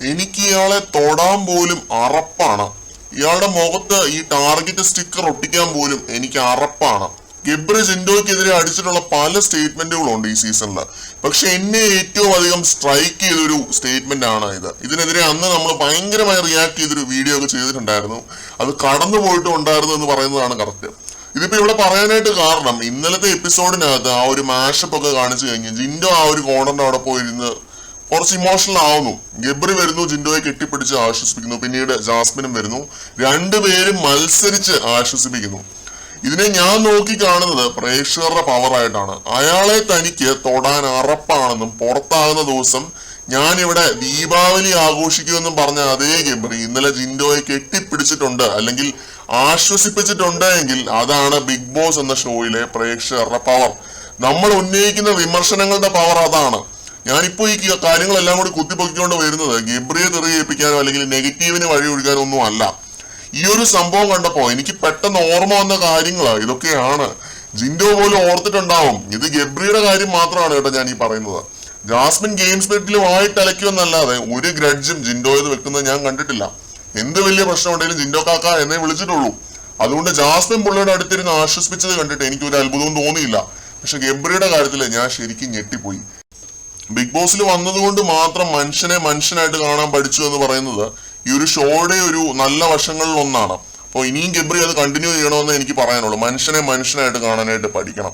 എനിക്ക് ഇയാളെ തൊടാൻ പോലും അറപ്പാണ്. ഇയാളുടെ മുഖത്ത് ഈ ടാർഗറ്റ് സ്റ്റിക്കർ ഒട്ടിക്കാൻ പോലും എനിക്ക് അറപ്പാണ്. ഗബ്രി ജിൻഡോയ്ക്കെതിരെ അടിച്ചിട്ടുള്ള പല സ്റ്റേറ്റ്മെന്റുകളുണ്ട് ഈ സീസണിൽ. പക്ഷെ എന്നെ ഏറ്റവും അധികം സ്ട്രൈക്ക് ചെയ്തൊരു സ്റ്റേറ്റ്മെന്റ് ആണ് ഇത്. ഇതിനെതിരെ അന്ന് നമ്മൾ ഭയങ്കരമായി റിയാക്ട് ചെയ്തൊരു വീഡിയോ ഒക്കെ ചെയ്തിട്ടുണ്ടായിരുന്നു. അത് കടന്നു പോയിട്ടും ഉണ്ടായിരുന്നു എന്ന് പറയുന്നതാണ് കറക്റ്റ്. ഇതിപ്പോ ഇവിടെ പറയാനായിട്ട് കാരണം, ഇന്നലത്തെ എപ്പിസോഡിനകത്ത് ആ ഒരു മാഷപ്പ് ഒക്കെ കാണിച്ചു കഴിഞ്ഞ് ജിൻഡോ ആ ഒരു കോർണറിന്റെ അവിടെ പോയിരുന്ന് കുറച്ച് ഇമോഷണൽ ആവുന്നു. ഗബ്രി വരുന്നു, ജിൻഡോയെ കെട്ടിപ്പിടിച്ച് ആശ്വസിപ്പിക്കുന്നു. പിന്നീട് ജാസ്മിനും വരുന്നു. രണ്ടുപേരും മത്സരിച്ച് ആശ്വസിപ്പിക്കുന്നു. ഇതിനെ ഞാൻ നോക്കി കാണുന്നത് പ്രേക്ഷകരുടെ പവറായിട്ടാണ്. അയാളെ തനിക്ക് തൊടാൻ അറപ്പാണെന്നും പുറത്താകുന്ന ദിവസം ഞാൻ ഇവിടെ ദീപാവലി ആഘോഷിക്കുമെന്നും പറഞ്ഞ അതേ ഗബ്രി ഇന്നലെ ജിൻഡോയെ കെട്ടിപ്പിടിച്ചിട്ടുണ്ട്, അല്ലെങ്കിൽ ആശ്വസിപ്പിച്ചിട്ടുണ്ട് എങ്കിൽ അതാണ് ബിഗ് ബോസ് എന്ന ഷോയിലെ പ്രേക്ഷകരുടെ പവർ. നമ്മൾ ഉന്നയിക്കുന്ന വിമർശനങ്ങളുടെ പവർ അതാണ്. ഞാനിപ്പോ ഈ കാര്യങ്ങളെല്ലാം കൂടി കുത്തിപ്പൊക്കിക്കൊണ്ട് വരുന്നത് ഗബ്രിയെ തെറിയേൽപ്പിക്കാനോ അല്ലെങ്കിൽ നെഗറ്റീവിന് വഴി ഒഴുകാനോ ഒന്നും അല്ല. ഈ ഒരു സംഭവം കണ്ടപ്പോ എനിക്ക് പെട്ടെന്ന് ഓർമ്മ വന്ന കാര്യങ്ങളാ ഇതൊക്കെയാണ്. ജിൻഡോ പോലും ഓർത്തിട്ടുണ്ടാവും. ഇത് ഗബ്രിയുടെ കാര്യം മാത്രമാണ് കേട്ടോ ഞാൻ ഈ പറയുന്നത്. ജാസ്മിൻ ഗെയിം സ്പിരിറ്റിൽ വായിട്ടലയ്ക്കുമെന്നല്ലാതെ ഒരു ഗ്രഡ്ജും ജിൻഡോയത് വെക്കുന്നത് ഞാൻ കണ്ടിട്ടില്ല. എന്ത് വലിയ പ്രശ്നം ഉണ്ടെങ്കിലും ജിൻഡോ കാക്ക എന്നേ വിളിച്ചിട്ടുള്ളൂ. അതുകൊണ്ട് ജാസ്മിൻ പുള്ളിയുടെ അടുത്തിരുന്ന് ആശ്വസിപ്പിച്ചത് കണ്ടിട്ട് എനിക്ക് ഒരു അത്ഭുതവും തോന്നിയില്ല. പക്ഷെ ഗബ്രിയുടെ കാര്യത്തിൽ ഞാൻ ശരിക്കും ഞെട്ടിപ്പോയി. ബിഗ് ബോസിൽ വന്നതുകൊണ്ട് മാത്രം മനുഷ്യനെ മനുഷ്യനായിട്ട് കാണാൻ പഠിച്ചു എന്ന് പറയുന്നത് ഈ ഒരു ഷോയുടെ ഒരു നല്ല വശങ്ങളിൽ ഒന്നാണ്. അപ്പോൾ ഇനിയും ഗബ്രി അത് കണ്ടിന്യൂ ചെയ്യണമെന്ന് എനിക്ക് പറയാനുള്ളൂ. മനുഷ്യനെ മനുഷ്യനായിട്ട് കാണാനായിട്ട് പഠിക്കണം.